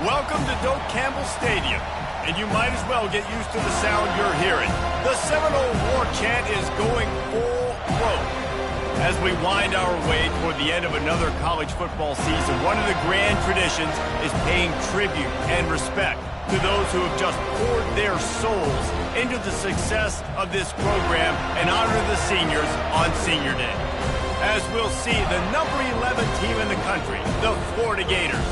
Welcome to Doak Campbell Stadium, and you might as well get used to the sound you're hearing. The Seminole War Chant is going full throat. As we wind our way toward the end of another college football season, one of the grand traditions is paying tribute and respect to those who have just poured their souls into the success of this program and honor the seniors on Senior Day. As we'll see, the number 11 team in the country, the Florida Gators,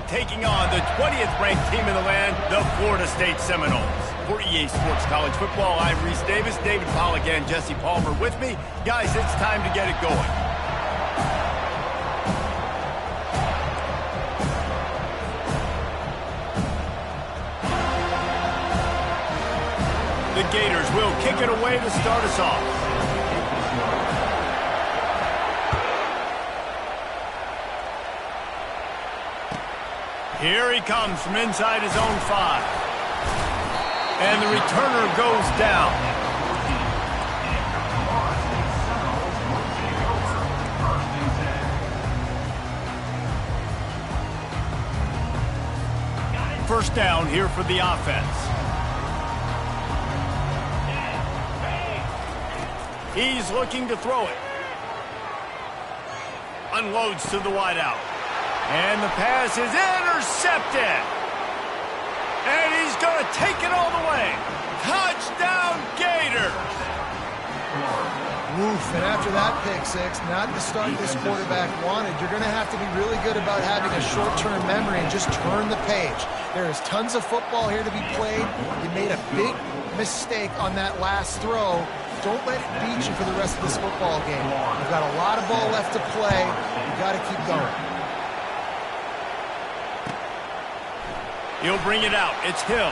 taking on the 20th ranked team in the land, the Florida State Seminoles. For EA Sports College Football, I'm Reese Davis, David Pollack, and Jesse Palmer with me. Guys, it's time to get it going. The Gators will kick it away to start us off. Here he comes from inside his own 5. And the returner goes down. First down here for the offense. He's looking to throw it. Unloads to the wideout. And the pass is intercepted. And he's going to take it all the way. Touchdown, Gators. Oof, and after that pick six, not the start this quarterback wanted. You're going to have to be really good about having a short-term memory and just turn the page. There is tons of football here to be played. You made a big mistake on that last throw. Don't let it beat you for the rest of this football game. You've got a lot of ball left to play. You've got to keep going. He'll bring it out. It's Hill.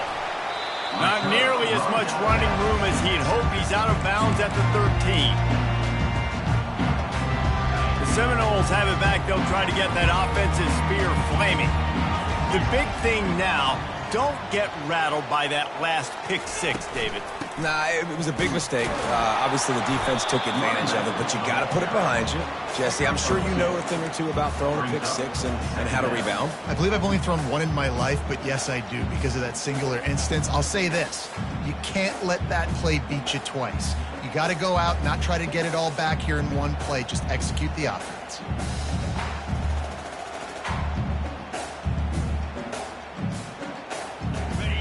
Not nearly as much running room as he'd hoped. He's out of bounds at the 13. The Seminoles have it back. They'll try to get that offensive spear flaming. The big thing now, don't get rattled by that last pick six, David. Nah, it was a big mistake. Obviously, the defense took advantage of it, but you got to put it behind you. Jesse, I'm sure you know a thing or two about throwing a pick six and how to rebound. I believe I've only thrown one in my life, but yes, I do, because of that singular instance. I'll say this. You can't let that play beat you twice. You got to go out, not try to get it all back here in one play. Just execute the offense.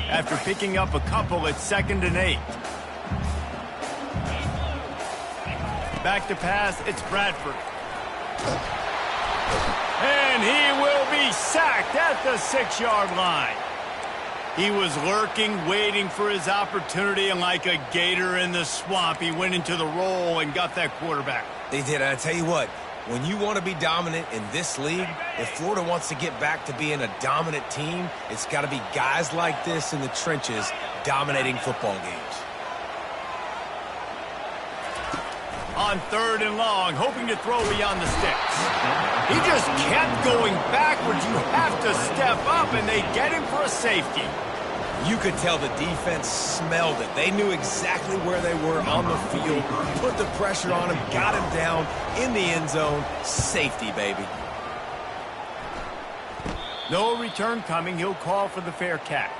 After picking up a couple, it's 2nd and 8. Back to pass, it's Bradford. And he will be sacked at the 6-yard line. He was lurking, waiting for his opportunity, and like a gator in the swamp, he went into the roll and got that quarterback. They did, and I tell you what, when you want to be dominant in this league, if Florida wants to get back to being a dominant team, it's got to be guys like this in the trenches dominating football games. On 3rd and long, hoping to throw beyond the sticks. He just kept going backwards. You have to step up, and they get him for a safety. You could tell the defense smelled it. They knew exactly where they were on the field, put the pressure on him, got him down in the end zone. Safety, baby. No return coming. He'll call for the fair catch.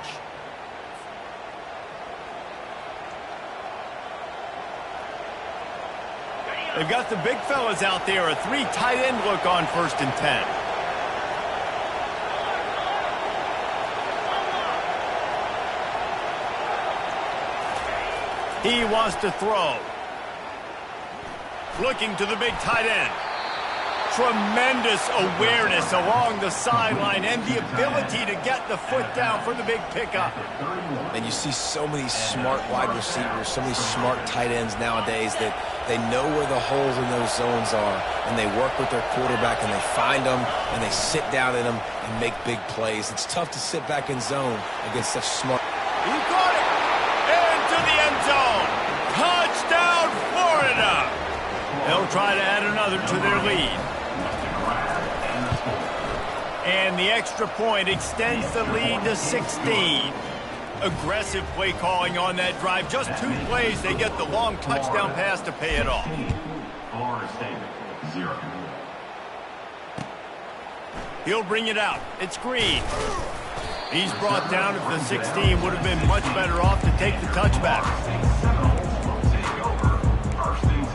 They've got the big fellas out there. A 3 tight end look on 1st and 10. He wants to throw. Looking to the big tight end. Tremendous awareness along the sideline and the ability to get the foot down for the big pickup. And you see so many smart wide receivers, so many smart tight ends nowadays that they know where the holes in those zones are, and they work with their quarterback, and they find them, and they sit down in them and make big plays. It's tough to sit back in zone against such smart. He caught it into the end zone. Touchdown, Florida. They'll try to add another to their lead. And the extra point extends the lead to 16. Aggressive play calling on that drive. Just 2 plays, they get the long touchdown pass to pay it off. Florida State, 0. He'll bring it out. It's Green. He's brought down at the 16. Would have been much better off to take the touchback. Seminoles will take over 1st and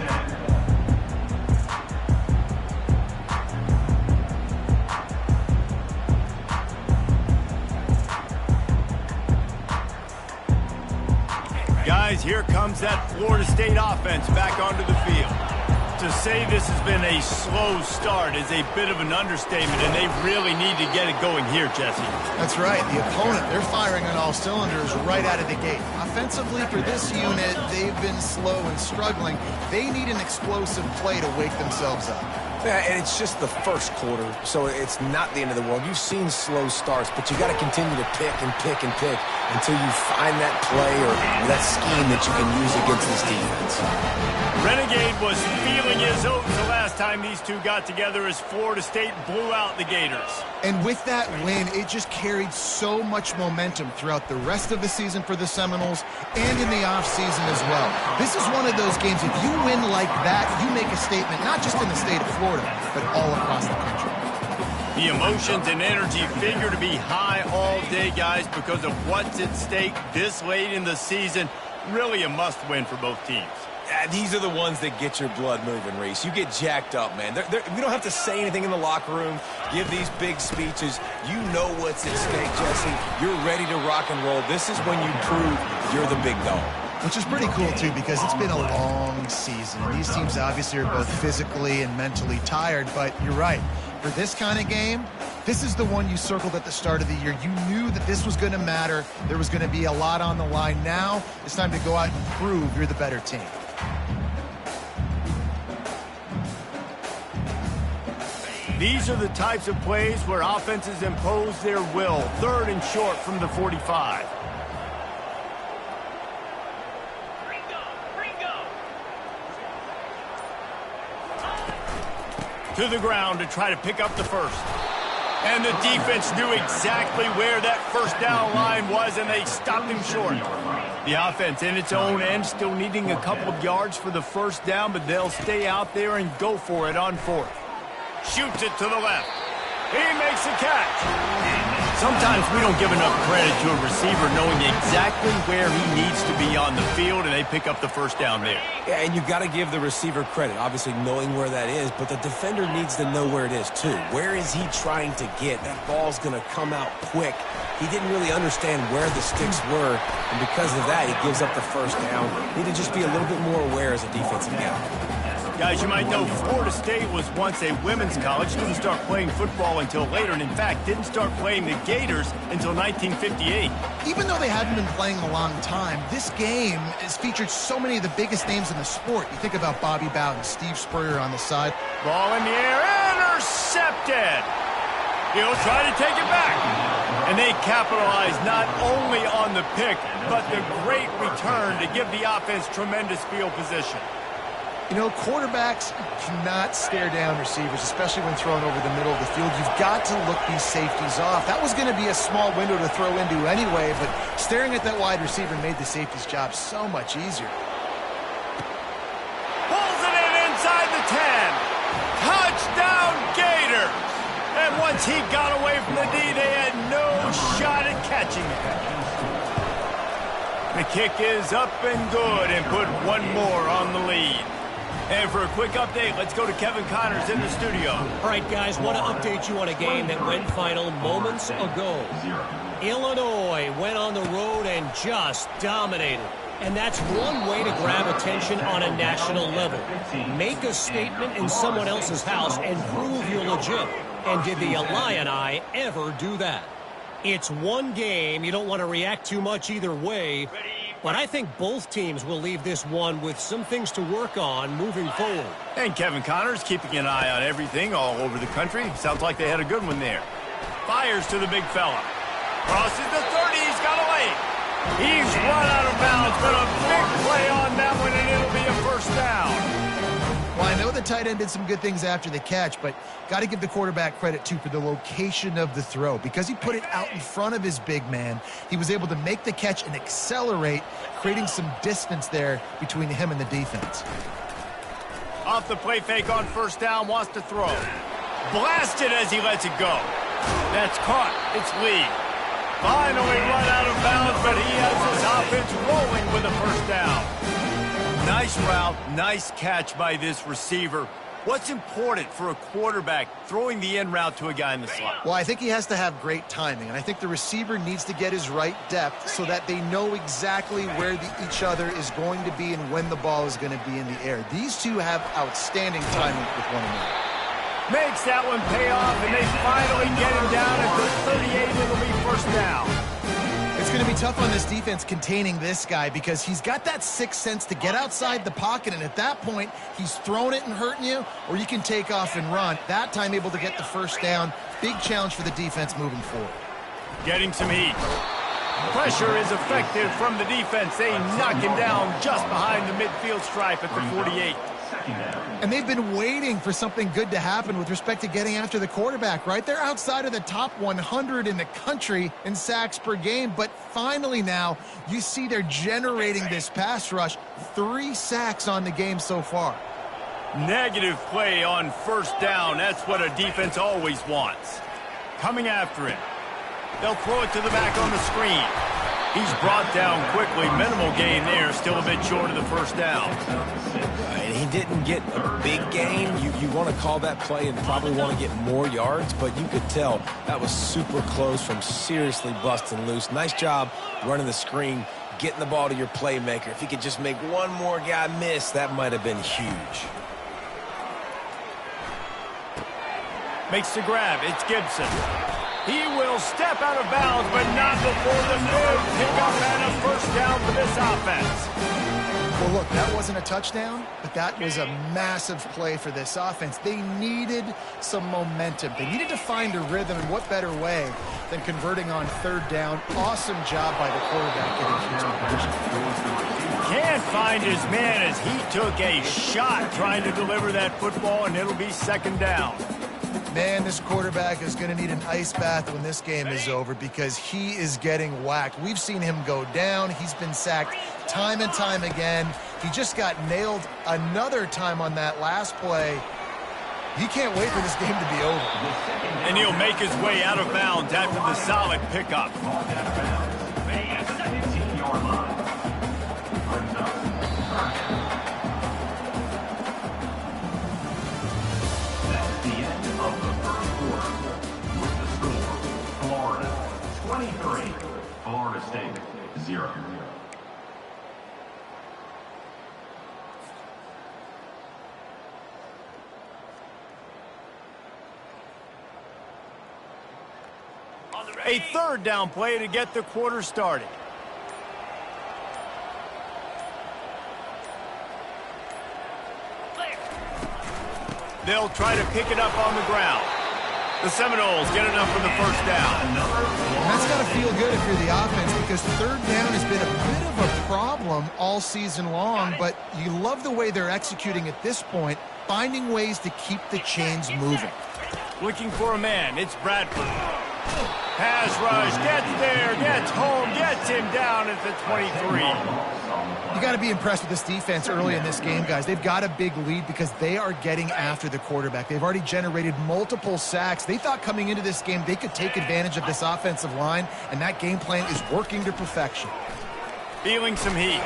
10. Guys, here comes that Florida State offense back onto the field. To say this has been a slow start is a bit of an understatement, and they really need to get it going here, Jesse. That's right. The opponent, they're firing on all cylinders right out of the gate. Offensively, for this unit, they've been slow and struggling. They need an explosive play to wake themselves up. Yeah, and it's just the first quarter, so it's not the end of the world. You've seen slow starts, but you got to continue to pick and pick and pick until you find that play or that scheme that you can use against this defense. Renegade was feeling his oats the last time these two got together as Florida State blew out the Gators. And with that win, it just carried so much momentum throughout the rest of the season for the Seminoles and in the offseason as well. This is one of those games, if you win like that, you make a statement, not just in the state of Florida, but all across the country. The emotions and energy figure to be high all day, guys, because of what's at stake this late in the season. Really a must-win for both teams. Yeah, these are the ones that get your blood moving, Reese. You get jacked up, man. We don't have to say anything in the locker room, give these big speeches. You know what's at stake, Jesse. You're ready to rock and roll. This is when you prove you're the big dog. Which is pretty cool, too, because it's been a long season. These teams obviously are both physically and mentally tired, but you're right. For this kind of game, this is the one you circled at the start of the year. You knew that this was going to matter. There was going to be a lot on the line. Now it's time to go out and prove you're the better team. These are the types of plays where offenses impose their will. 3rd and short from the 45. To the ground to try to pick up the first. And the defense knew exactly where that first down line was, and they stopped him short. The offense in its own end still needing a couple of yards for the first down, but they'll stay out there and go for it on 4th. Shoots it to the left. He makes the catch. Sometimes we don't give enough credit to a receiver knowing exactly where he needs to be on the field, and they pick up the first down there. Yeah, and you got to give the receiver credit, obviously knowing where that is, but the defender needs to know where it is too. Where is he trying to get? That ball's going to come out quick. He didn't really understand where the sticks were, and because of that, he gives up the first down. Need to just be a little bit more aware as a defensive guy. Guys, you might know Florida State was once a women's college, didn't start playing football until later, and in fact, didn't start playing the Gators until 1958. Even though they haven't been playing a long time, this game has featured so many of the biggest names in the sport. You think about Bobby Bowden, Steve Spurrier on the side. Ball in the air, intercepted! He'll try to take it back. And they capitalize not only on the pick, but the great return to give the offense tremendous field position. You know, quarterbacks cannot stare down receivers, especially when thrown over the middle of the field. You've got to look these safeties off. That was going to be a small window to throw into anyway, but staring at that wide receiver made the safety's job so much easier. Pulls it in inside the 10. Touchdown Gators! And once he got away from the D, they had no shot at catching it. The kick is up and good and put one more on the lead. And for a quick update, let's go to Kevin Connors in the studio. All right, guys, want to update you on a game that went final moments ago. Illinois went on the road and just dominated. And that's one way to grab attention on a national level. Make a statement in someone else's house and prove you're legit. And did the Illini ever do that? It's one game. You don't want to react too much either way. But I think both teams will leave this one with some things to work on moving forward. And Kevin Connors keeping an eye on everything all over the country. Sounds like they had a good one there. Fires to the big fella. Crosses the 30. He's got away. He's run out of bounds, but a big play on that one, and it'll be a first down. Well, I know the tight end did some good things after the catch, but got to give the quarterback credit, too, for the location of the throw. Because he put it out in front of his big man, he was able to make the catch and accelerate, creating some distance there between him and the defense. Off the play fake on first down, wants to throw. Blasted as he lets it go. That's caught. It's Lee. Finally run out of bounds, but he has his offense rolling with a first down. Nice route, nice catch by this receiver. What's important for a quarterback throwing the end route to a guy in the slot? Well, I think he has to have great timing, and I think the receiver needs to get his right depth so that they know exactly where each other is going to be and when the ball is going to be in the air. These two have outstanding timing with one another. Makes that one pay off, and they finally get him down at the 38. It'll be first down. It's going to be tough on this defense containing this guy because he's got that sixth sense to get outside the pocket, and at that point, he's throwing it and hurting you, or you can take off and run. That time able to get the first down. Big challenge for the defense moving forward. Getting some heat. Pressure is effective from the defense. They knock him down just behind the midfield stripe at the 48. And they've been waiting for something good to happen with respect to getting after the quarterback, right? They're outside of the top 100 in the country in sacks per game, but finally now you see they're generating this pass rush. 3 sacks on the game so far. Negative play on first down. That's what a defense always wants. Coming after him. They'll throw it to the back on the screen. He's brought down quickly. Minimal gain there. Still a bit short of the first down. And he didn't get a big gain. You want to call that play and probably want to get more yards, but you could tell that was super close from seriously busting loose. Nice job running the screen, getting the ball to your playmaker. If he could just make one more guy miss, that might have been huge. Makes the grab. It's Gibson. He will step out of bounds, but not before the big pickup and a first down for this offense. Well, look, that wasn't a touchdown, but that was a massive play for this offense. They needed some momentum. They needed to find a rhythm, and what better way than converting on third down. Awesome job by the quarterback getting through conversion. Can't find his man as he took a shot trying to deliver that football, and it'll be second down. Man, this quarterback is going to need an ice bath when this game is over because he is getting whacked. We've seen him go down. He's been sacked time and time again. He just got nailed another time on that last play. He can't wait for this game to be over. And he'll make his way out of bounds after the solid pickup. Florida State, 0. A third down play to get the quarter started. They'll try to pick it up on the ground. The Seminoles get enough for the first down. And that's got to feel good if you're the offense because third down has been a bit of a problem all season long, but you love the way they're executing at this point, finding ways to keep the chains moving. Looking for a man. It's Bradford. Pass rush. Gets there. Gets home. Gets him down at the 23. You got to be impressed with this defense early in this game, guys. They've got a big lead because they are getting after the quarterback. They've already generated multiple sacks. They thought coming into this game they could take advantage of this offensive line, and that game plan is working to perfection. Feeling some heat.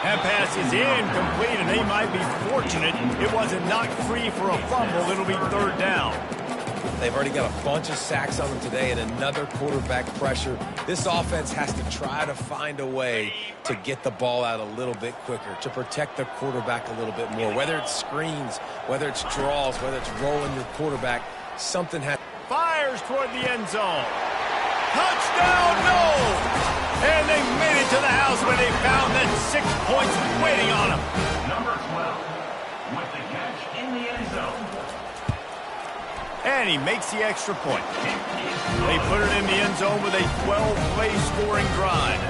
That pass is incomplete, and they might be fortunate it wasn't knocked free for a fumble. It'll be third down. They've already got a bunch of sacks on them today and another quarterback pressure. This offense has to try to find a way to get the ball out a little bit quicker, to protect the quarterback a little bit more. Whether it's screens, whether it's draws, whether it's rolling your quarterback, something has... Fires toward the end zone. Touchdown, no! And they made it to the house when they found that 6 points waiting on them. Number 12, with the catch in the end zone. And he makes the extra point. They put it in the end zone with a 12-play scoring drive.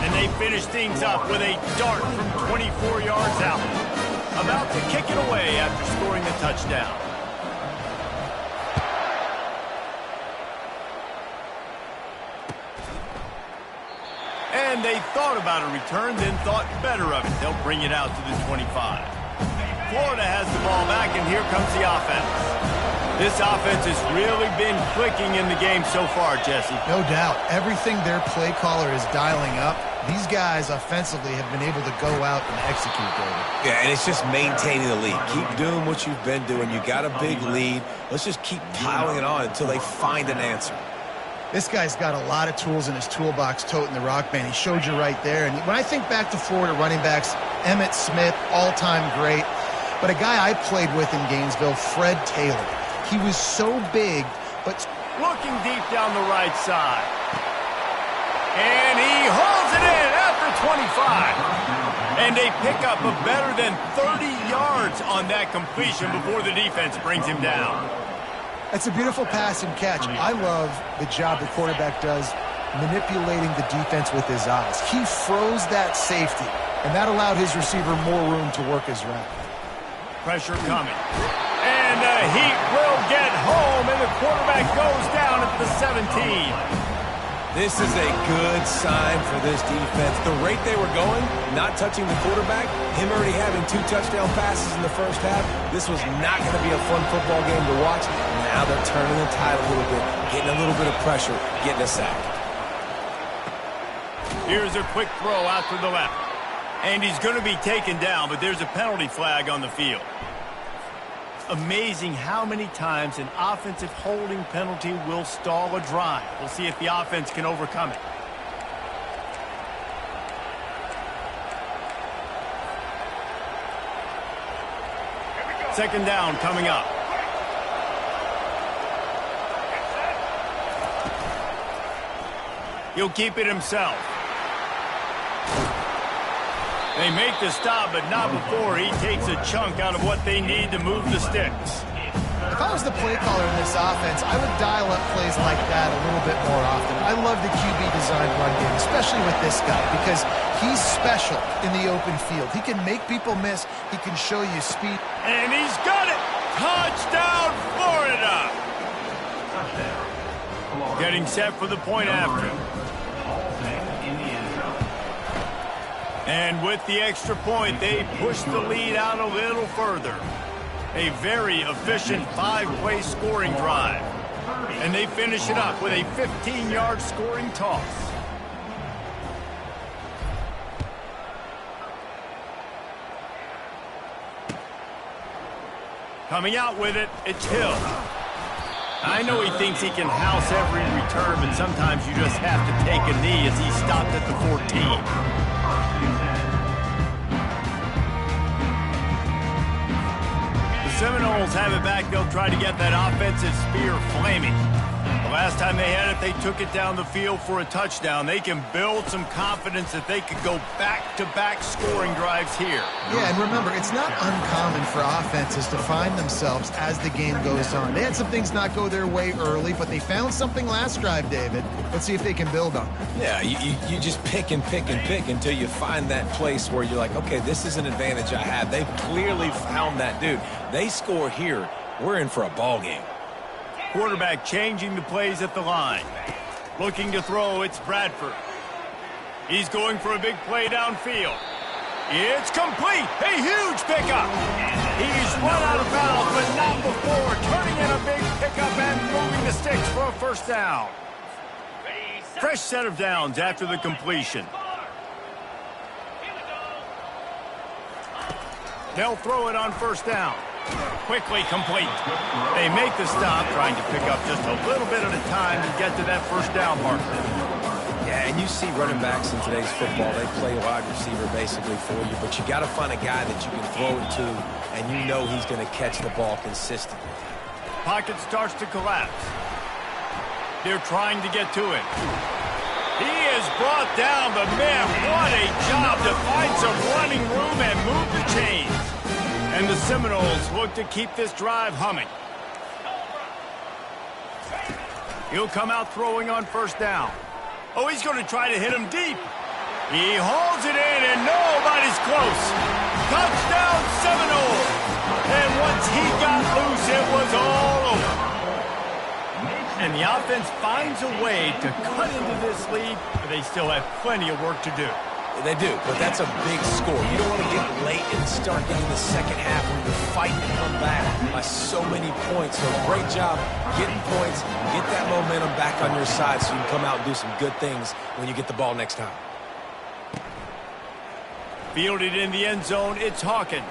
And they finish things up with a dart from 24 yards out. About to kick it away after scoring the touchdown. And they thought about a return, then thought better of it. They'll bring it out to the 25. Florida has the ball back, and here comes the offense. This offense has really been clicking in the game so far, Jesse. No doubt. Everything their play caller is dialing up, these guys offensively have been able to go out and execute, David. Yeah, and it's just maintaining the lead. Keep doing what you've been doing. You got a big lead. Let's just keep piling it on until they find an answer. This guy's got a lot of tools in his toolbox toting the rock band. He showed you right there. And when I think back to Florida running backs, Emmitt Smith, all-time great. But a guy I played with in Gainesville, Fred Taylor. He was so big, but looking deep down the right side. And he hauls it in after 25. And they pick up a better than 30 yards on that completion before the defense brings him down. That's a beautiful pass and catch. I love the job the quarterback does manipulating the defense with his eyes. He froze that safety, and that allowed his receiver more room to work his route. Pressure coming. And the Heat will get home, and the quarterback goes down at the 17. This is a good sign for this defense. The rate they were going, not touching the quarterback, him already having 2 touchdown passes in the first half, this was not going to be a fun football game to watch. Now they're turning the tide a little bit, getting a little bit of pressure, getting a sack. Here's a quick throw out to the left. And he's going to be taken down, but there's a penalty flag on the field. Amazing how many times an offensive holding penalty will stall a drive. We'll see if the offense can overcome it. Second down coming up. He'll keep it himself. They make the stop, but not before he takes a chunk out of what they need to move the sticks. If I was the play caller in this offense, I would dial up plays like that a little bit more often. I love the QB design run game, especially with this guy, because he's special in the open field. He can make people miss. He can show you speed. And he's got it! Touchdown, Florida! Getting set for the point after. And with the extra point, they push the lead out a little further. A very efficient 5-play scoring drive. And they finish it up with a 15-yard scoring toss. Coming out with it, it's Hill. I know he thinks he can house every return, but sometimes you just have to take a knee as he stopped at the 14. Seminoles have it back. They'll try to get that offensive spear flaming. The last time they had it, they took it down the field for a touchdown. They can build some confidence that they could go back-to-back scoring drives here. Yeah, and remember, it's not uncommon for offenses to find themselves as the game goes on. They had some things not go their way early, but they found something last drive, David. Let's see if they can build on it. Yeah, you just pick and pick and pick until you find that place where you're like, okay, this is an advantage I have. They've clearly found that dude. They score here, we're in for a ball game. Quarterback changing the plays at the line. Looking to throw, it's Bradford. He's going for a big play downfield. It's complete. A huge pickup. He's run out of bounds, but not before turning in a big pickup and moving the sticks for a first down. Fresh set of downs after the completion. They'll throw it on first down. Quickly complete. They make the stop, trying to pick up just a little bit at a time to get to that first down marker. Yeah, and you see running backs in today's football, they play wide receiver basically for you, but you got to find a guy that you can throw it to, and you know he's going to catch the ball consistently. Pocket starts to collapse. They're trying to get to it. He is brought down, but man, what a job to find some running room and move the chains. And the Seminoles look to keep this drive humming. He'll come out throwing on first down. Oh, he's going to try to hit him deep. He hauls it in, and nobody's close. Touchdown, Seminoles. And once he got loose, it was all over. And the offense finds a way to cut into this lead, but they still have plenty of work to do. They do, but that's a big score. You don't want to get late and start getting the second half when you're fighting to come back by so many points. So great job getting points, get that momentum back on your side so you can come out and do some good things when you get the ball next time. Fielded in the end zone, it's Hawkins.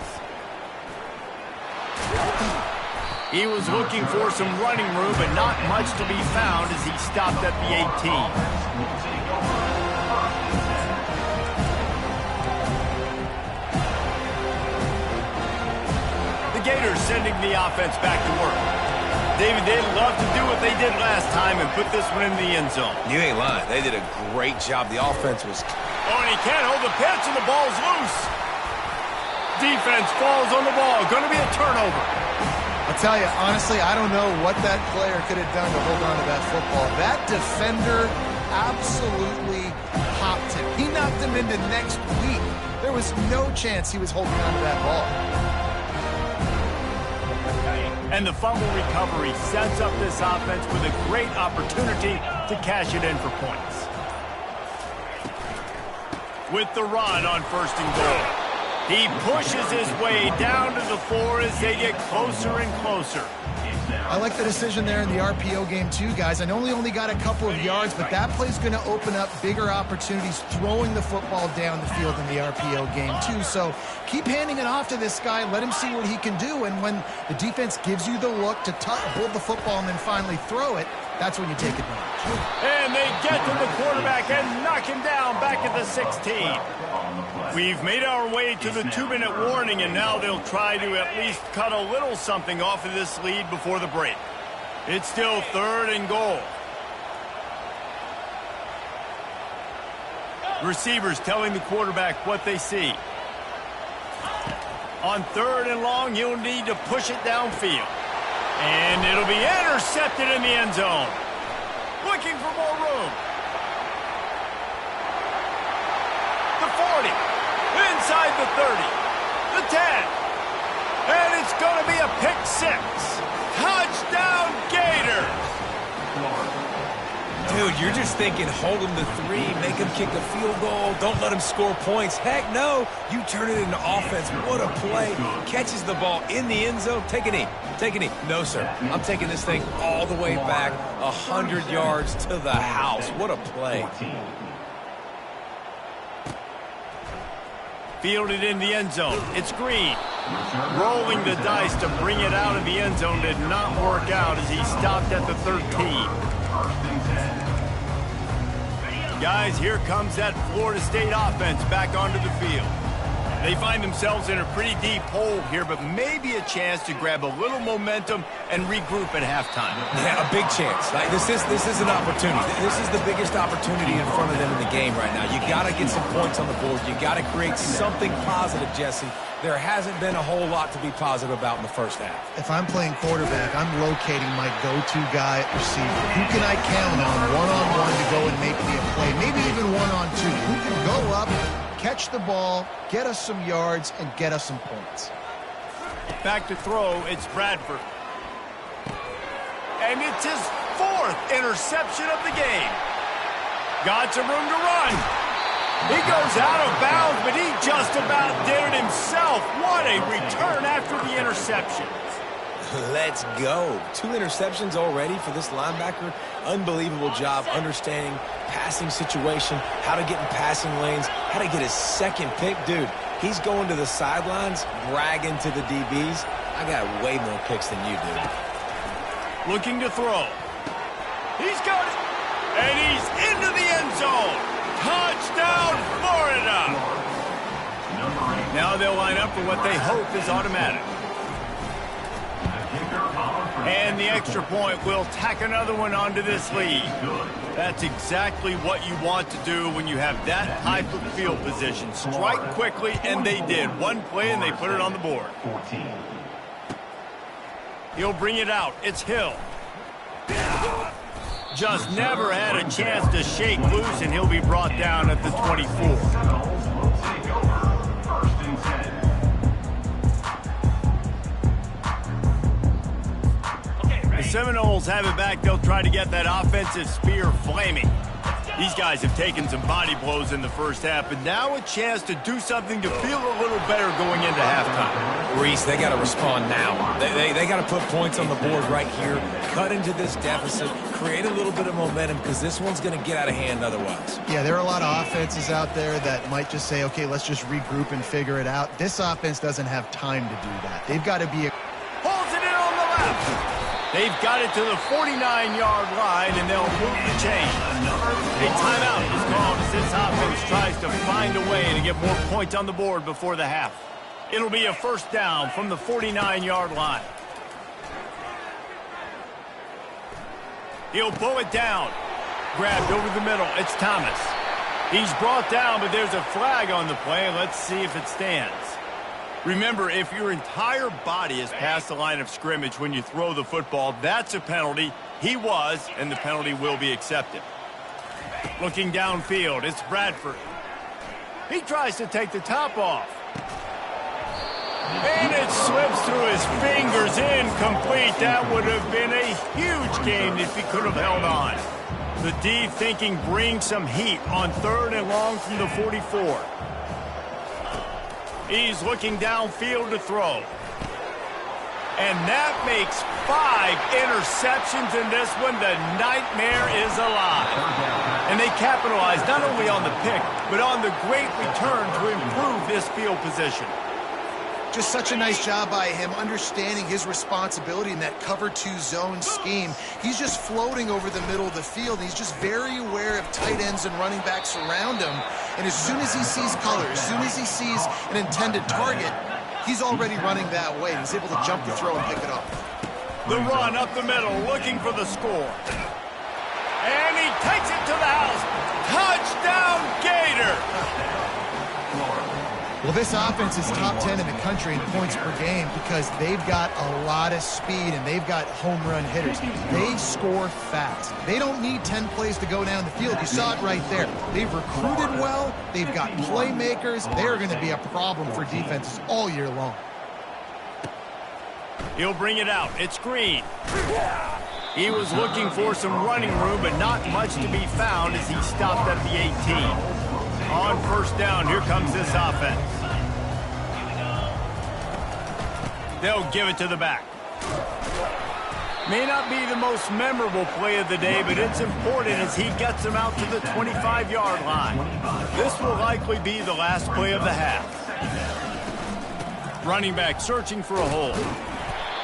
He was looking for some running room, but not much to be found as he stopped at the 18. Gators sending the offense back to work. David, they'd love to do what they did last time and put this one in the end zone. You ain't lying. They did a great job. The offense was... Oh, and he can't hold the pitch, and the ball's loose. Defense falls on the ball. Going to be a turnover. I'll tell you, honestly, I don't know what that player could have done to hold on to that football. That defender absolutely popped him. He knocked him into next week. There was no chance he was holding on to that ball. And the fumble recovery sets up this offense with a great opportunity to cash it in for points. With the run on 1st and goal. He pushes his way down to the floor as they get closer and closer. I like the decision there in the RPO game too, guys. I know he only got a couple of yards, but that play's going to open up bigger opportunities throwing the football down the field in the RPO game too. So keep handing it off to this guy. Let him see what he can do. And when the defense gives you the look to hold the football and then finally throw it, that's when you take advantage. And they get to the quarterback and knock him down back at the 16. We've made our way to the 2-minute warning, and now they'll try to at least cut a little something off of this lead before the break. It's still 3rd and goal. Receivers telling the quarterback what they see. On 3rd and long, you'll need to push it downfield. And it'll be intercepted in the end zone. Looking for more room. The 40. Inside the 30. The 10. And it's going to be a pick 6. Touchdown, Gators. Dude, you're just thinking, hold him to 3, make him kick a field goal, don't let him score points. Heck no, you turn it into offense. What a play. Catches the ball in the end zone. Take a knee. Take a knee. No, sir. I'm taking this thing all the way back 100 yards to the house. What a play. Fielded in the end zone. It's Green. Rolling the dice to bring it out of the end zone did not work out as he stopped at the 13. Guys, here comes that Florida State offense back onto the field. They find themselves in a pretty deep hole here, but maybe a chance to grab a little momentum and regroup at halftime. Yeah, a big chance. Like this is an opportunity. This is the biggest opportunity in front of them in the game right now. You got to get some points on the board. You got to create something positive, Jesse. There hasn't been a whole lot to be positive about in the first half. If I'm playing quarterback, I'm locating my go-to guy at receiver. Who can I count on one-on-one to go and make me a play? Maybe even one-on-two. Who can go up, catch the ball, get us some yards, and get us some points? Back to throw, it's Bradford. And it's his 4th interception of the game. Got some room to run. He goes out of bounds, but he just about did it himself. What a return after the interception. Let's go. 2 interceptions already for this linebacker. Unbelievable job understanding passing situation, how to get in passing lanes, how to get his 2nd pick. Dude, he's going to the sidelines, bragging to the DBs. I got way more picks than you do. Looking to throw. He's got it. And he's into the end zone. Touchdown, Florida! Now they'll line up for what they hope is automatic. And the extra point will tack another one onto this lead. That's exactly what you want to do when you have that type of field position. Strike quickly, and they did. One play, and they put it on the board. He'll bring it out. It's Hill. Just never had a chance to shake loose, and he'll be brought down at the 24. The Seminoles have it back. They'll try to get that offensive spear flaming. These guys have taken some body blows in the first half, but now a chance to do something to feel a little better going into halftime. Reese, they got to respond now. They got to put points on the board right here, cut into this deficit, create a little bit of momentum, because this one's going to get out of hand otherwise. Yeah, there are a lot of offenses out there that might just say, okay, let's just regroup and figure it out. This offense doesn't have time to do that. They've got to be Holds it in on the left. They've got it to the 49-yard line, and they'll move the chain. A timeout is called as this offense tries to find a way to get more points on the board before the half. It'll be a first down from the 49-yard line. He'll pull it down. Grabbed over the middle. It's Thomas. He's brought down, but there's a flag on the play. Let's see if it stands. Remember, if your entire body is past the line of scrimmage when you throw the football, that's a penalty. He was, and the penalty will be accepted. Looking downfield, it's Bradford. He tries to take the top off. And it slips through his fingers, incomplete. That would have been a huge gain if he could have held on. The D thinking bring some heat on 3rd and long from the 44. He's looking downfield to throw. And that makes 5 interceptions in this one. The nightmare is alive. And they capitalize not only on the pick, but on the great return to improve this field position. Just such a nice job by him understanding his responsibility in that cover 2 zone scheme. He's just floating over the middle of the field. He's just very aware of tight ends and running backs around him. And as soon as he sees color, as soon as he sees an intended target, he's already running that way. He's able to jump the throw and pick it up. The run up the middle, looking for the score. And he takes it to the house. Touchdown, Gator! Well, this offense is top 10 in the country in points per game because they've got a lot of speed and they've got home run hitters. They score fast. They don't need 10 plays to go down the field. You saw it right there. They've recruited well. They've got playmakers. They're going to be a problem for defenses all year long. He'll bring it out. It's Green. He was looking for some running room, but not much to be found as he stopped at the 18. On first down, here comes this offense. They'll give it to the back. May not be the most memorable play of the day, but it's important as he gets them out to the 25-yard line. This will likely be the last play of the half. Running back searching for a hole.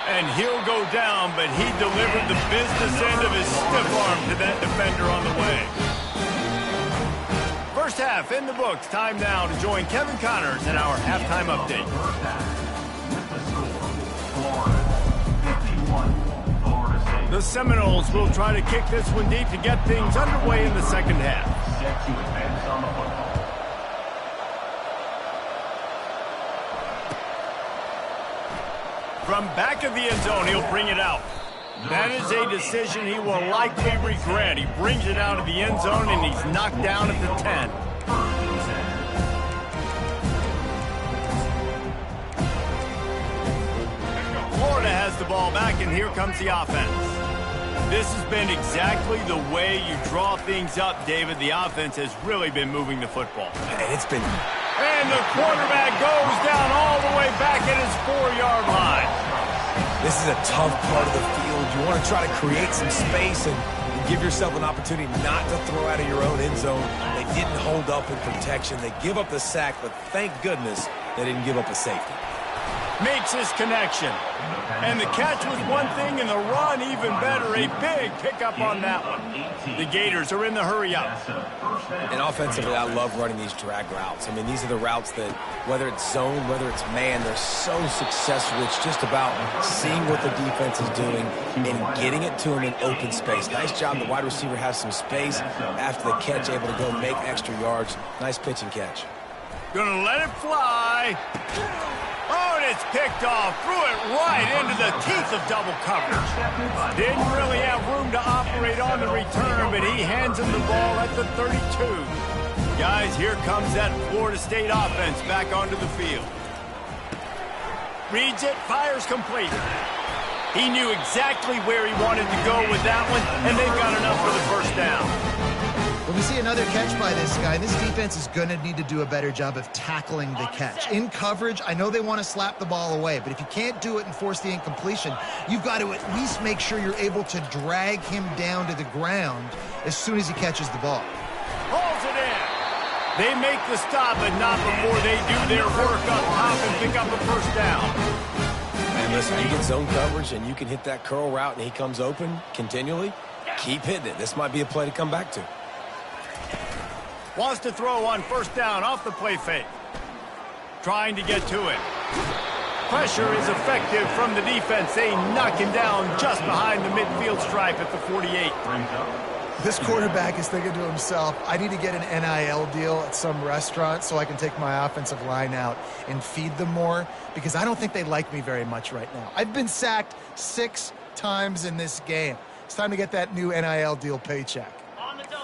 And he'll go down, but he delivered the business end of his stiff arm to that defender on the way. First half in the books. Time now to join Kevin Connors in our halftime update. The Seminoles will try to kick this one deep to get things underway in the second half. From back of the end zone, he'll bring it out. That is a decision he will likely regret. He brings it out of the end zone, and he's knocked down at the 10. Florida has the ball back, and here comes the offense. This has been exactly the way you draw things up, David. The offense has really been moving the football. And it's been... And the quarterback goes down all the way back at his 4-yard line. This is a tough part of the field. You want to try to create some space and give yourself an opportunity not to throw out of your own end zone. They didn't hold up in protection. They give up the sack, but thank goodness they didn't give up a safety. Makes his connection. And the catch was one thing, and the run even better. A big pickup on that one. The Gators are in the hurry-up. And offensively, I love running these drag routes. I mean, these are the routes that, whether it's zone, whether it's man, they're so successful. It's just about seeing what the defense is doing and getting it to them in open space. Nice job. The wide receiver has some space after the catch, able to go make extra yards. Nice pitch and catch. Gonna let it fly. Oh, and it's picked off. Threw it right into the teeth of double coverage. Didn't really have room to operate on the return, but he hands him the ball at the 32. Guys, here comes that Florida State offense back onto the field. Reads it, fires complete. He knew exactly where he wanted to go with that one, and they've got enough for the first down. When we see another catch by this guy, this defense is going to need to do a better job of tackling the catch. In coverage, I know they want to slap the ball away, but if you can't do it and force the incompletion, you've got to at least make sure you're able to drag him down to the ground as soon as he catches the ball. Hauls it in. They make the stop, but not before they do their work up top and pick up a first down. Man, listen, you get zone coverage and you can hit that curl route and he comes open continually, keep hitting it. This might be a play to come back to. Wants to throw on first down off the play fake. Trying to get to it. Pressure is effective from the defense. They knock him down just behind the midfield stripe at the 48. This quarterback is thinking to himself, I need to get an NIL deal at some restaurant so I can take my offensive line out and feed them more, because I don't think they like me very much right now. I've been sacked 6 times in this game. It's time to get that new NIL deal paycheck.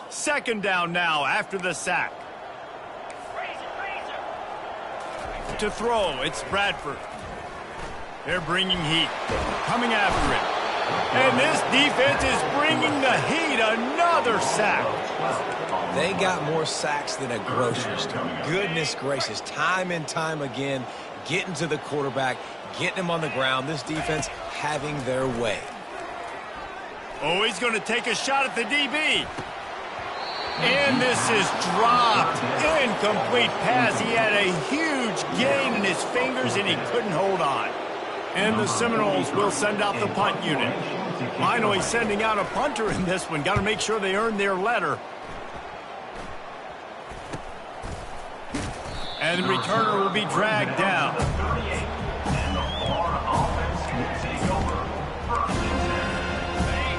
Second down now after the sack. To throw, it's Bradford. They're bringing heat. Coming after it. And this defense is bringing the heat. Another sack. They got more sacks than a grocery store. Goodness gracious. Time and time again, getting to the quarterback, getting him on the ground. This defense having their way. Oh, he's going to take a shot at the DB. And this is dropped. Incomplete pass. He had a huge gain in his fingers, and he couldn't hold on. And the Seminoles will send out the punt unit. Finally sending out a punter in this one. Got to make sure they earn their letter. And the returner will be dragged down.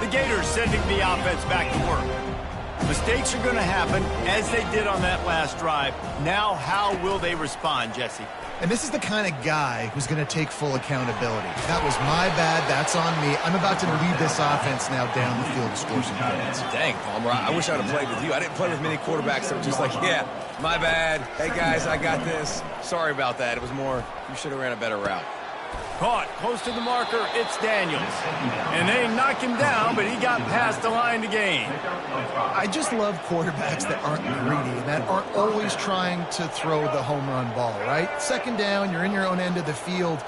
The Gators sending the offense back to work. Mistakes are going to happen, as they did on that last drive. Now, how will they respond, Jesse? And this is the kind of guy who's going to take full accountability. That was my bad. That's on me. I'm about to lead this offense now down the field to score some points. Dang, Palmer, I wish I'd have played with you. I didn't play with many quarterbacks that were just like, yeah, my bad. Hey, guys, I got this. Sorry about that. It was more, you should have ran a better route. Caught close to the marker, it's Daniels. And they knock him down, but he got past the line to gain. I just love quarterbacks that aren't greedy and that aren't always trying to throw the home run ball, right? Second down, you're in your own end of the field.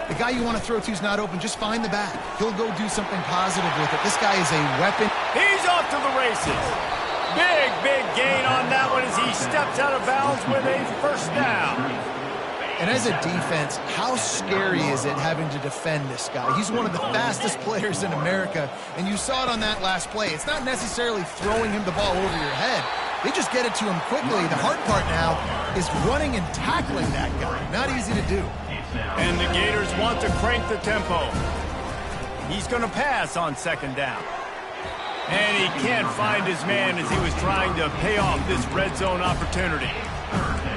The guy you want to throw to is not open. Just find the back. He'll go do something positive with it. This guy is a weapon. He's off to the races. Big gain on that one as he steps out of bounds with a first down. And as a defense, how scary is it having to defend this guy? He's one of the fastest players in America, and you saw it on that last play. It's not necessarily throwing him the ball over your head. They just get it to him quickly. The hard part now is running and tackling that guy. Not easy to do. And the Gators want to crank the tempo. He's going to pass on second down. And he can't find his man as he was trying to pay off this red zone opportunity.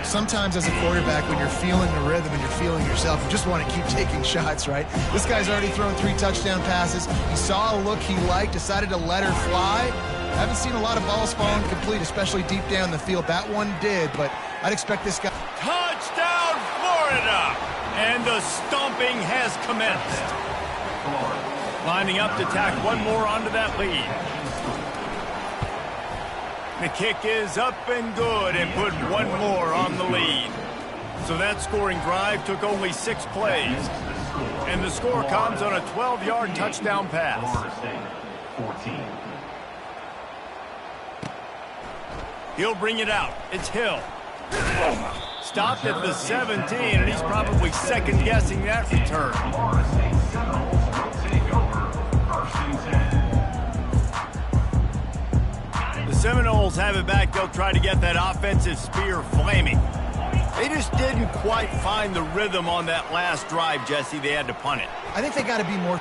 Sometimes as a quarterback, when you're feeling the rhythm and you're feeling yourself, you just want to keep taking shots, right? This guy's already thrown 3 touchdown passes. He saw a look he liked, decided to let her fly. Haven't seen a lot of balls falling complete, especially deep down the field. That one did, but I'd expect this guy. Touchdown, Florida! And the stomping has commenced. Lining up to tack one more onto that lead. The kick is up and good and put one more on the lead. So that scoring drive took only 6 plays. And the score comes on a 12-yard touchdown pass. He'll bring it out. It's Hill. Stopped at the 17, and he's probably second-guessing that return. The Seminoles have it back. They'll try to get that offensive spear flaming. They just didn't quite find the rhythm on that last drive, Jesse. They had to punt it. I think they got to be more.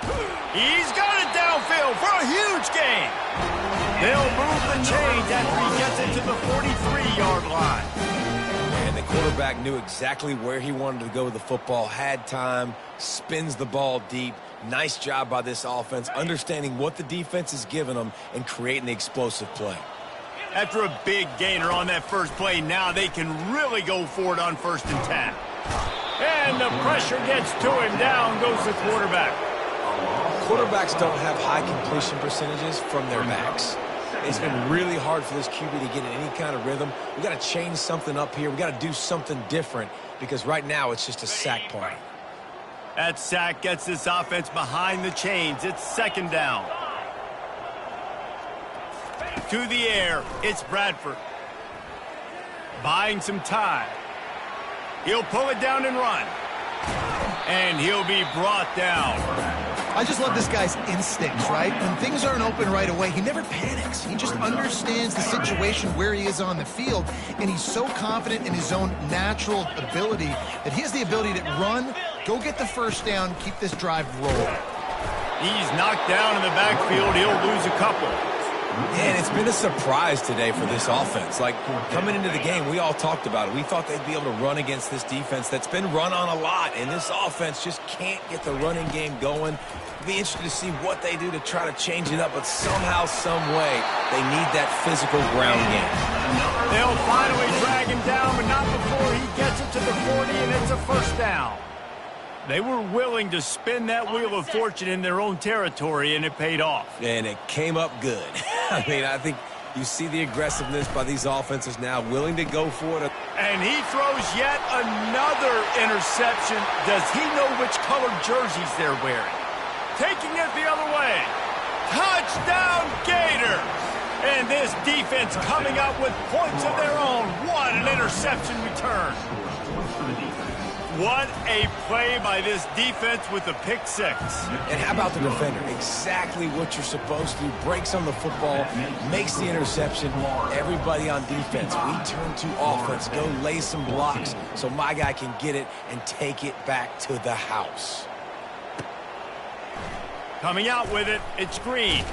He's got it downfield for a huge gain. They'll move the chains after he gets it to the 43-yard line. And the quarterback knew exactly where he wanted to go with the football, had time, spins the ball deep. Nice job by this offense, understanding what the defense is giving them and creating the explosive play. After a big gainer on that first play, now they can really go for it on 1st and 10. And the pressure gets to him. Down goes the quarterback. Quarterbacks don't have high completion percentages from their backs. It's been really hard for this QB to get in any kind of rhythm. We got to change something up here. We got to do something different because right now it's just a sack play. That sack gets this offense behind the chains. It's second down. To the air, it's Bradford. Buying some time. He'll pull it down and run. And he'll be brought down. I just love this guy's instincts, right? When things aren't open right away, he never panics. He just understands the situation where he is on the field, and he's so confident in his own natural ability that he has the ability to run, go get the first down, keep this drive rolling. He's knocked down in the backfield. He'll lose a couple. And it's been a surprise today for this offense. Like, coming into the game, we all talked about it. We thought they'd be able to run against this defense that's been run on a lot, and this offense just can't get the running game going. It'll be interesting to see what they do to try to change it up, but somehow, some way, they need that physical ground game. They'll finally drag him down, but not before he gets it to the 40, and it's a first down. They were willing to spin that wheel of fortune in their own territory, and it paid off. And it came up good. I mean, I think you see the aggressiveness by these offenses now, willing to go for it. And he throws yet another interception. Does he know which colored jerseys they're wearing? Taking it the other way. Touchdown, Gators! And this defense coming up with points of their own. What an interception return. What a play by this defense with the pick six. And how about the defender? Exactly what you're supposed to do. Breaks on the football, makes the interception. Everybody on defense, we turn to offense. Go lay some blocks so my guy can get it and take it back to the house. Coming out with it, it's Green.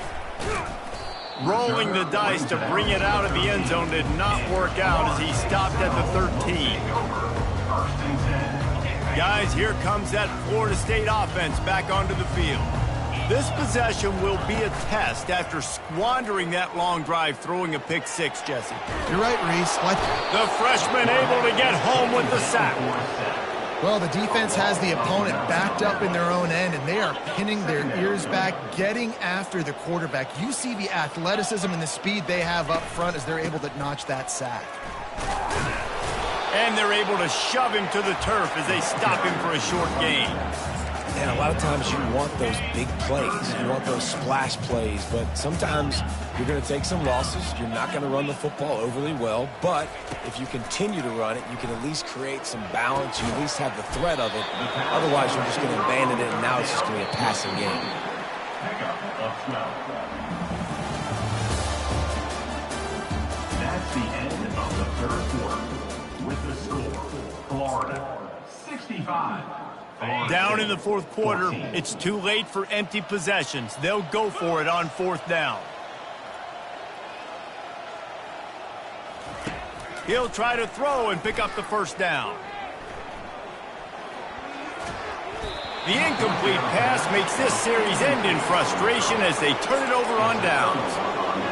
Rolling the dice to bring it out of the end zone did not work out as he stopped at the 13. Guys, here comes that Florida State offense back onto the field. This possession will be a test after squandering that long drive throwing a pick six, Jesse. You're right, Reese. The freshman able to get home with the sack. Well, the defense has the opponent backed up in their own end, and they are pinning their ears back, getting after the quarterback. You see the athleticism and the speed they have up front as they're able to notch that sack. And they're able to shove him to the turf as they stop him for a short gain. And a lot of times you want those big plays. You want those splash plays. But sometimes you're going to take some losses. You're not going to run the football overly well. But if you continue to run it, you can at least create some balance. You at least have the threat of it. Otherwise, you're just going to abandon it, and now it's just going to be a passing game. That's the end of the third quarter. With the score, Florida 65. Down in the fourth quarter, it's too late for empty possessions. They'll go for it on fourth down. He'll try to throw and pick up the first down. The incomplete pass makes this series end in frustration as they turn it over on downs.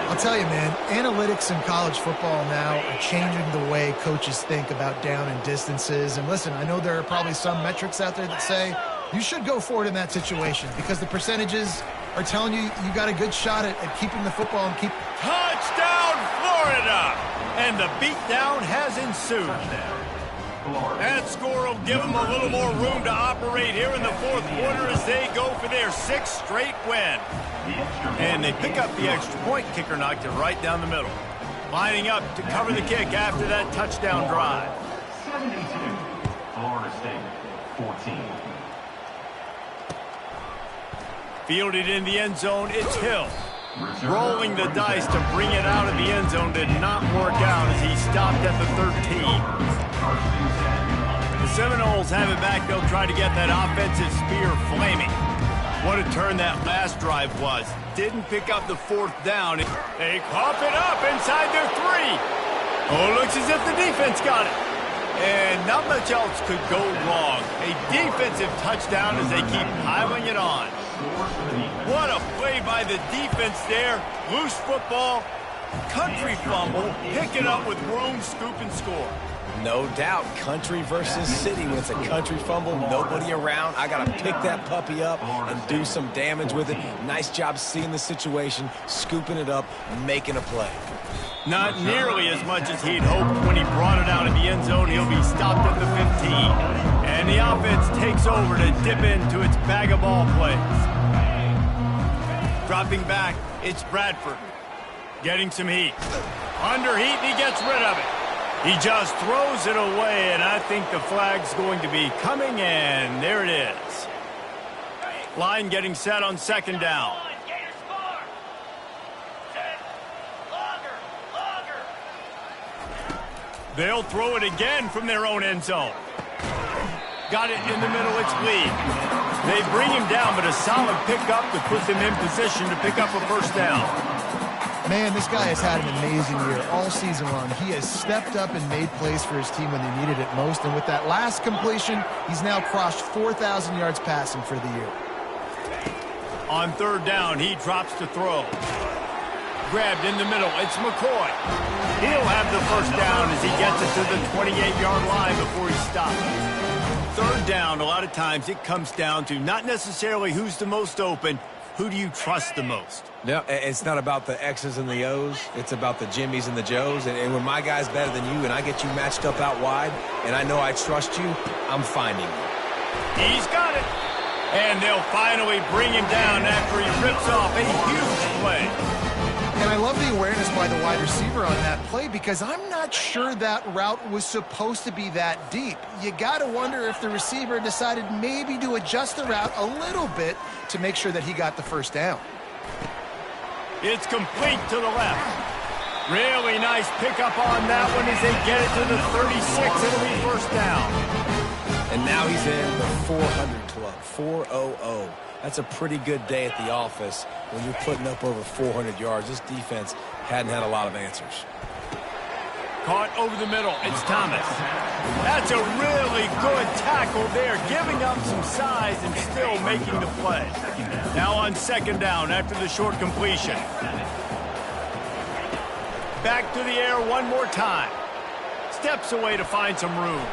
I'll tell you, man, analytics in college football now are changing the way coaches think about down and distances. And listen, I know there are probably some metrics out there that say you should go for it in that situation because the percentages are telling you you got a good shot at keeping the football and keep... Touchdown, Florida! And the beatdown has ensued. That score will give them a little more room to operate here in the fourth quarter as they go for their sixth straight win. And they pick up the extra point. Kicker knocked it right down the middle. Lining up to cover the kick after that touchdown drive. 72, Florida State 14. Fielded in the end zone, it's Hill. Rolling the dice to bring it out of the end zone did not work out as he stopped at the 13. The Seminoles have it back. They'll try to get that offensive spear flaming. What a turn that last drive was. Didn't pick up the fourth down. They cough it up inside their 3. Oh, looks as if the defense got it. And not much else could go wrong. A defensive touchdown as they keep piling it on. What a play by the defense there. Loose football, country fumble, pick it up with room, scoop, and score. No doubt, country versus city. When it's a country fumble, nobody around, I got to pick that puppy up and do some damage with it. Nice job seeing the situation, scooping it up, making a play. Not nearly as much as he'd hoped when he brought it out of the end zone. He'll be stopped at the 15. And the offense takes over to dip into its bag of ball plays. Dropping back, it's Bradford. Getting some heat. Under heat, and he gets rid of it. He just throws it away, and I think the flag's going to be coming in. There it is. Line getting set on second down. They'll throw it again from their own end zone. Got it in the middle, it's Lee. They bring him down, but a solid pickup to put them in position to pick up a first down. Man, this guy has had an amazing year all season long. He has stepped up and made plays for his team when they needed it most. And with that last completion, he's now crossed 4,000 yards passing for the year. On third down, he drops to throw. Grabbed in the middle, it's McCoy. He'll have the first down as he gets it to the 28-yard line before he stops. Third down, a lot of times it comes down to not necessarily who's the most open, who do you trust the most? No, it's not about the X's and the O's. It's about the Jimmys and the Joes. And when my guy's better than you and I get you matched up out wide and I know I trust you, I'm finding you. He's got it. And they'll finally bring him down after he rips off a huge play. And I love the awareness by the wide receiver on that play because I'm not sure that route was supposed to be that deep. You got to wonder if the receiver decided maybe to adjust the route a little bit to make sure that he got the first down. It's complete to the left. Really nice pickup on that one as they get it to the 36. It'll be first down. And now he's in the 400 club, 400. That's a pretty good day at the office when you're putting up over 400 yards. This defense hadn't had a lot of answers. Caught over the middle. It's Thomas. That's a really good tackle there, giving up some size and still making the play. Now on second down after the short completion. Back to the air one more time. Steps away to find some room.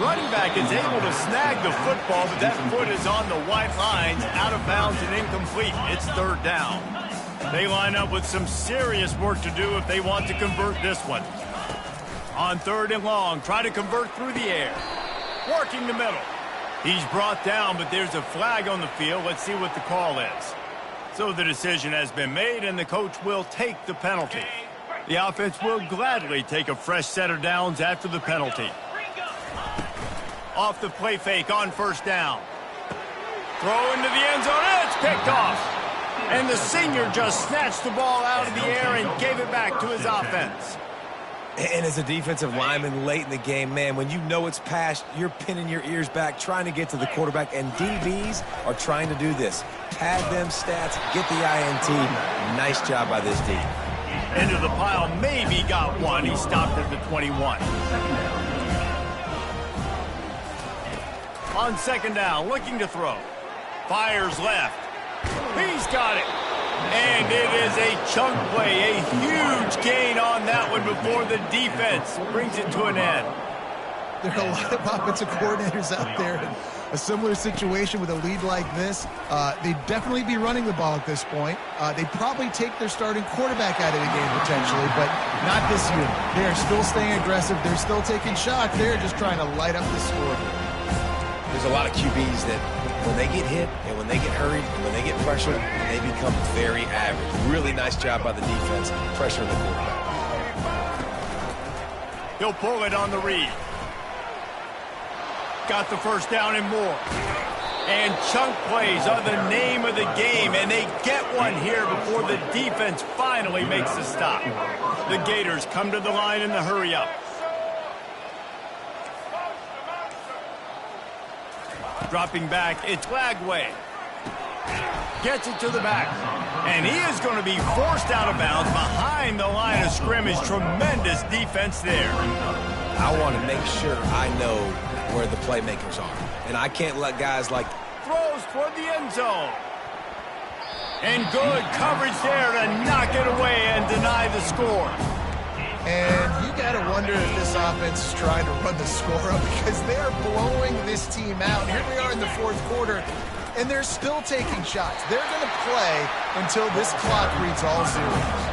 Running back is able to snag the football, but that foot is on the white lines, out of bounds and incomplete. It's third down. They line up with some serious work to do if they want to convert this one. On third and long, try to convert through the air. Working the middle. He's brought down, but there's a flag on the field. Let's see what the call is. So the decision has been made, and the coach will take the penalty. The offense will gladly take a fresh set of downs after the penalty. Off the play fake on first down. Throw into the end zone, and it's picked off. And the senior just snatched the ball out of the air and gave it back to his offense. And as a defensive lineman late in the game, man, when you know it's past, you're pinning your ears back, trying to get to the quarterback, and DBs are trying to do this. Pad them stats, get the INT. Nice job by this D. Into the pile, maybe got one. He stopped at the 21. On second down, looking to throw. Fires left. He's got it. And it is a chunk play, a huge gain on that one before the defense brings it to an end. There are a lot of offensive coordinators out there in a similar situation with a lead like this. They'd definitely be running the ball at this point. They'd probably take their starting quarterback out of the game potentially, but not this year. They are still staying aggressive. They're still taking shots. They're just trying to light up the score. There's a lot of QBs that when they get hit and when they get hurried and when they get pressured, they become very average. Really nice job by the defense, pressuring the quarterback. He'll pull it on the read. Got the first down and more. And chunk plays are the name of the game, and they get one here before the defense finally makes the stop. The Gators come to the line in the hurry-up. Dropping back, it's Lagway. Gets it to the back. And he is going to be forced out of bounds behind the line of scrimmage. Tremendous defense there. I want to make sure I know where the playmakers are. And I can't let guys like... Throws toward the end zone. And good coverage there to knock it away and deny the score. And you got to wonder if this offense is trying to run the score up because they're blowing this team out. Here we are in the fourth quarter, and they're still taking shots. They're going to play until this clock reads all zeros.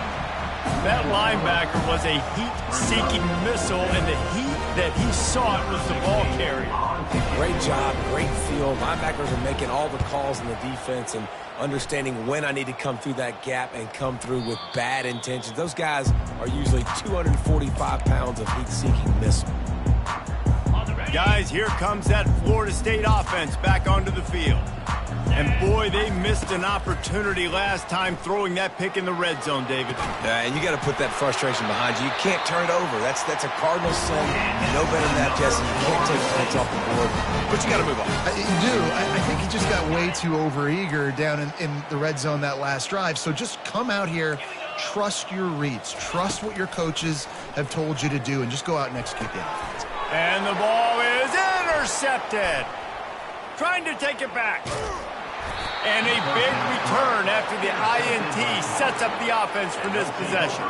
That linebacker was a heat-seeking missile, and the heat that he sought was the ball carrier. Great job, great feel. Linebackers are making all the calls in the defense and understanding when I need to come through that gap and come through with bad intentions. Those guys are usually 245 pounds of heat-seeking missile. Guys, here comes that Florida State offense back onto the field. And boy, they missed an opportunity last time throwing that pick in the red zone, David. Yeah, and you got to put that frustration behind you. You can't turn it over. That's a cardinal sin. No better than that, Jesse. You can't take points off the board, but you got to move on. You do. I think he just got way too overeager down in the red zone that last drive. So just come out here, trust your reads, trust what your coaches have told you to do, and just go out and execute the offense. And the ball is intercepted. Trying to take it back. And a big return after the INT sets up the offense for this possession.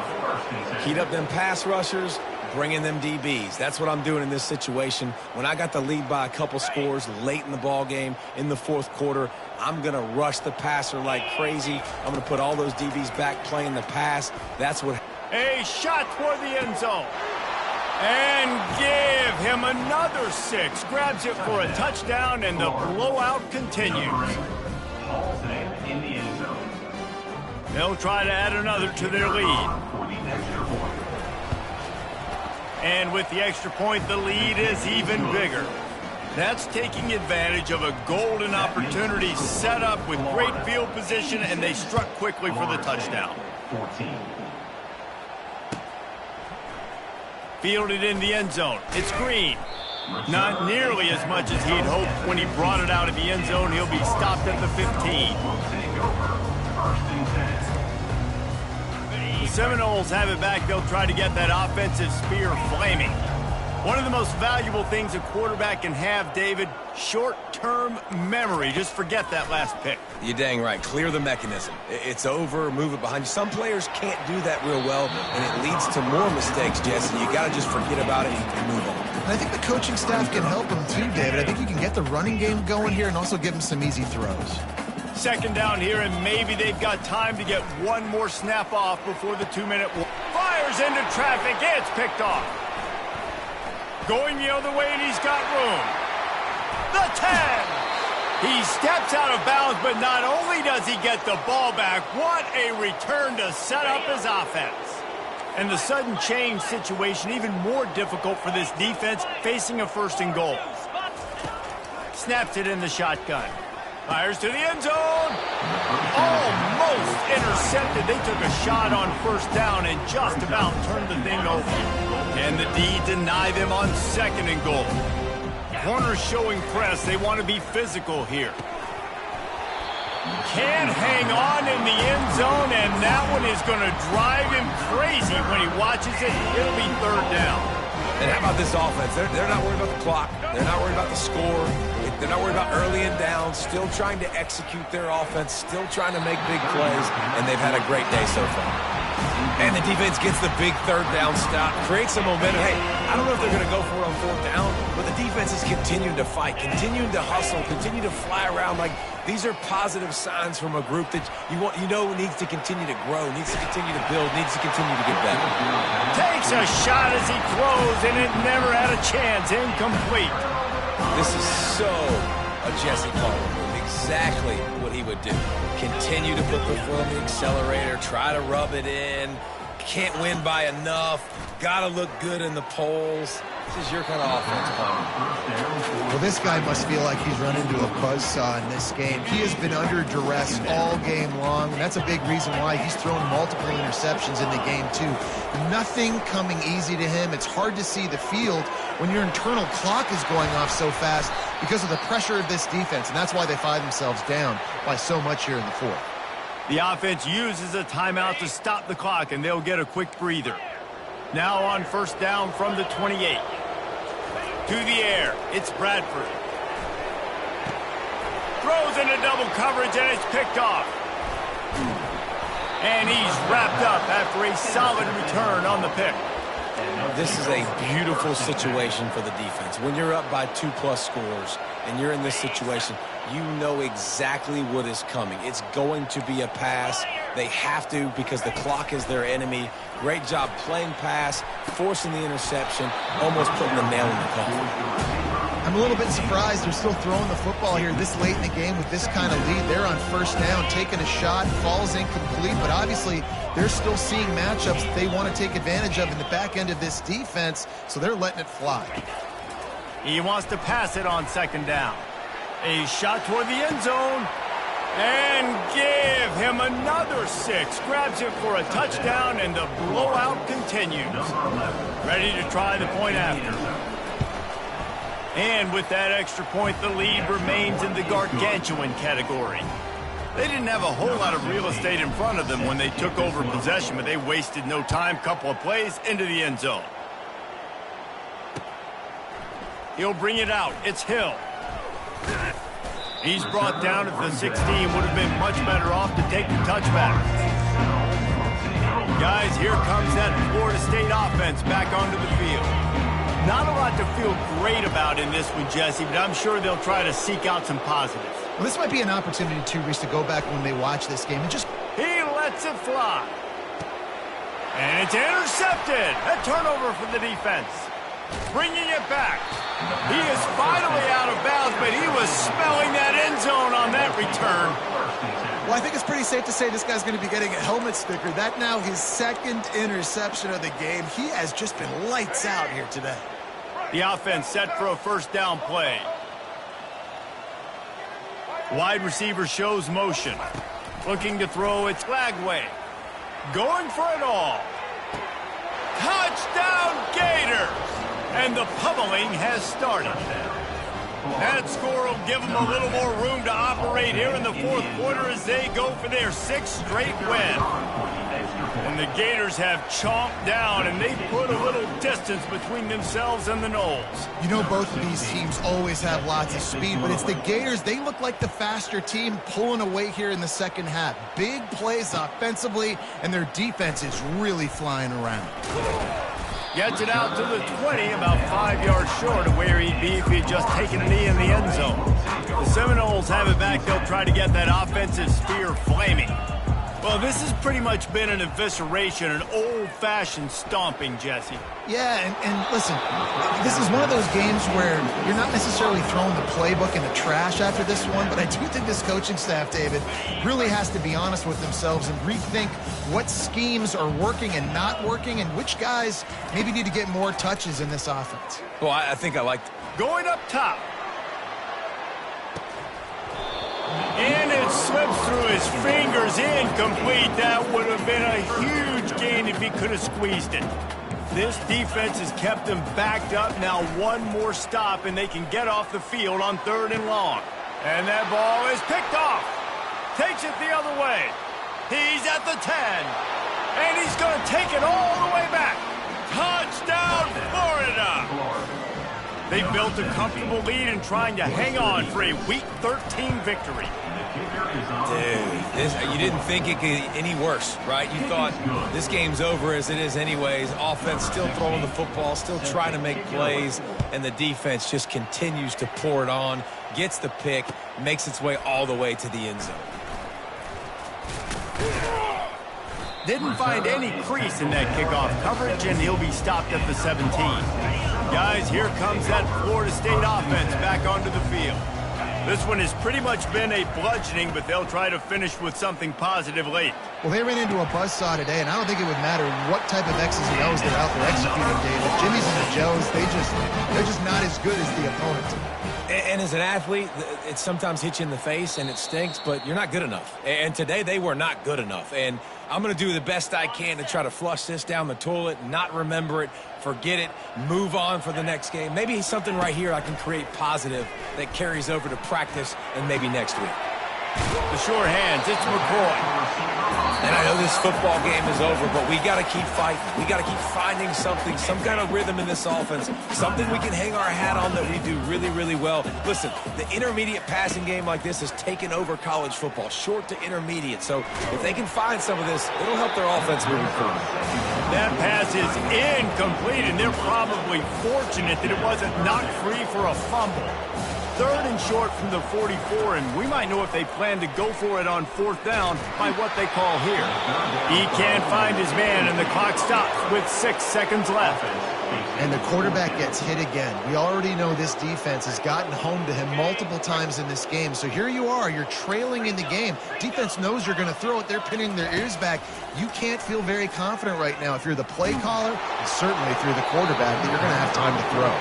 Heat up them pass rushers, bring in them DBs. That's what I'm doing in this situation. When I got the lead by a couple scores late in the ball game in the fourth quarter, I'm going to rush the passer like crazy. I'm going to put all those DBs back playing the pass. That's what... A shot toward the end zone. And give him another 6. Grabs it for a touchdown, and the blowout continues. In the end zone. They'll try to add another to their lead. And with the extra point, the lead is even bigger. That's taking advantage of a golden opportunity set up with great field position, and they struck quickly for the touchdown. 14. Fielded in the end zone. It's Green. Not nearly as much as he'd hoped when he brought it out of the end zone. He'll be stopped at the 15. The Seminoles have it back. They'll try to get that offensive spear flaming. One of the most valuable things a quarterback can have, David, short-term memory. Just forget that last pick. You're dang right. Clear the mechanism. It's over, move it behind you. Some players can't do that real well, and it leads to more mistakes, Jesse. You got to just forget about it and move on. And I think the coaching staff can help him too, David. I think you can get the running game going here and also give him some easy throws. Second down here, and maybe they've got time to get one more snap off before the 2-minute warning. Fires into traffic. It's picked off. Going the other way, and he's got room. The 10. He steps out of bounds, but not only does he get the ball back, what a return to set up his offense. And the sudden change situation even more difficult for this defense facing a 1st and goal. Snaps it in the shotgun. Fires to the end zone. Almost intercepted. They took a shot on 1st down and just about turned the thing over. And the D deny them on 2nd and goal. Corner showing press. They want to be physical here. Can't hang on in the end zone, and that one is going to drive him crazy when he watches it. It'll be 3rd down. And how about this offense? They're not worried about the clock. They're not worried about the score. They're not worried about early and down. Still trying to execute their offense. Still trying to make big plays. And they've had a great day so far. And the defense gets the big 3rd down stop. Creates some momentum. Hey, I don't know if they're going to go for it on 4th down, but the defense is continuing to fight, continuing to hustle, continue to fly around. Like, these are positive signs from a group that you know needs to continue to grow, needs to continue to build, needs to continue to get better. Takes a shot as he throws, and it never had a chance. Incomplete. This is so a Jesse Palmer move. Exactly what he would do. Continue to put the foot on the accelerator, try to rub it in. Can't win by enough. Got to look good in the polls. This is your kind of offense, Palmer. Well, this guy must feel like he's run into a buzzsaw in this game. He has been under duress all game long, and that's a big reason why he's thrown multiple interceptions in the game, too. Nothing coming easy to him. It's hard to see the field when your internal clock is going off so fast because of the pressure of this defense, and that's why they find themselves down by so much here in the 4th. The offense uses a timeout to stop the clock, and they'll get a quick breather. Now on 1st down from the 28. To the air, it's Bradford. Throws into double coverage, and it's picked off. And he's wrapped up after a solid return on the pick. This is a beautiful situation for the defense. When you're up by 2+ scores and you're in this situation, you know exactly what is coming. It's going to be a pass. They have to because the clock is their enemy. Great job playing pass, forcing the interception, almost putting the nail in the coffin. I'm a little bit surprised they're still throwing the football here this late in the game with this kind of lead. They're on first down, taking a shot, falls incomplete, but obviously they're still seeing matchups that they want to take advantage of in the back end of this defense, so they're letting it fly. He wants to pass it on second down. A shot toward the end zone. And give him another 6. Grabs it for a touchdown, and the blowout continues. Ready to try the point after. And with that extra point, the lead remains in the gargantuan category. They didn't have a whole lot of real estate in front of them when they took over possession, but they wasted no time. Couple of plays into the end zone. He'll bring it out. It's Hill. He's brought down at the 16. Would have been much better off to take the touchback. Guys, here comes that Florida State offense back onto the field. Not a lot to feel great about in this one, Jesse, but I'm sure they'll try to seek out some positives. Well, this might be an opportunity, too, Reese, to go back when they watch this game and just... He lets it fly. And it's intercepted. A turnover for the defense. Bringing it back. He is finally out of bounds, but he was smelling that end zone on that return. Well, I think it's pretty safe to say this guy's going to be getting a helmet sticker. That now his second interception of the game. He has just been lights out here today. The offense set for a first down play. Wide receiver shows motion. Looking to throw, it's Lagway. Going for it all. Touchdown Gators! And the pummeling has started. That score will give them a little more room to operate here in the fourth quarter as they go for their 6th straight win. And the Gators have chomped down, and they put a little distance between themselves and the Noles. You know, both of these teams always have lots of speed, but it's the Gators. They look like the faster team pulling away here in the second half. Big plays offensively, and their defense is really flying around. Gets it out to the 20, about 5 yards short of where he'd be if he had just taken a knee in the end zone. The Seminoles have it back. They'll try to get that offensive sphere flaming. Well, this has pretty much been an evisceration, an old-fashioned stomping, Jesse. Yeah, and listen, this is one of those games where you're not necessarily throwing the playbook in the trash after this one, but I do think this coaching staff, David, really has to be honest with themselves and rethink what schemes are working and not working and which guys maybe need to get more touches in this offense. Well, I think I like... Going up top. And it slips through his fingers, incomplete. That would have been a huge gain if he could have squeezed it. This defense has kept them backed up. Now one more stop, and they can get off the field on 3rd and long. And that ball is picked off. Takes it the other way. He's at the 10. And he's going to take it all the way back. Touchdown, Florida! They built a comfortable lead and trying to hang on for a Week 13 victory. Dude, you didn't think it could get any worse, right? You thought this game's over as it is anyways. Offense still throwing the football, still trying to make plays, and the defense just continues to pour it on, gets the pick, makes its way all the way to the end zone. Didn't find any crease in that kickoff coverage, and he'll be stopped at the 17. Guys, here comes that Florida State offense back onto the field. This one has pretty much been a bludgeoning, but they'll try to finish with something positive late. Well, they ran into a buzzsaw today, and I don't think it would matter what type of X's and O's they're out there executing, David. Jimmy's and the Joes, they're just not as good as the opponent. And as an athlete, it sometimes hits you in the face and it stinks, but you're not good enough. And today they were not good enough. And I'm going to do the best I can to try to flush this down the toilet, not remember it, forget it, move on for the next game. Maybe something right here I can create positive that carries over to practice and maybe next week. The sure hands. It's McCoy. And I know this football game is over, but we got to keep fighting. We got to keep finding something, some kind of rhythm in this offense, something we can hang our hat on that we do really, really well. Listen, the intermediate passing game like this has taken over college football, short to intermediate. So if they can find some of this, it'll help their offense moving forward. That pass is incomplete, and they're probably fortunate that it wasn't knocked free for a fumble. 3rd and short from the 44, and we might know if they plan to go for it on 4th down by what they call here. He can't find his man, and the clock stops with 6 seconds left. And the quarterback gets hit again. We already know this defense has gotten home to him multiple times in this game. So here you are. You're trailing in the game. Defense knows you're going to throw it. They're pinning their ears back. You can't feel very confident right now if you're the play caller, and certainly if you're the quarterback, that you're going to have time to throw.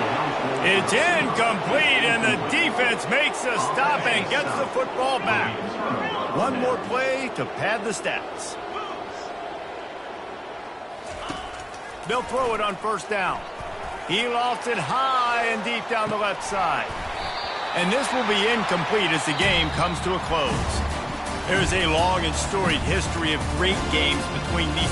It's incomplete, and the defense makes a stop and gets the football back. One more play to pad the stats. They'll throw it on 1st down. He lofts it high and deep down the left side. And this will be incomplete as the game comes to a close. There's a long and storied history of great games between these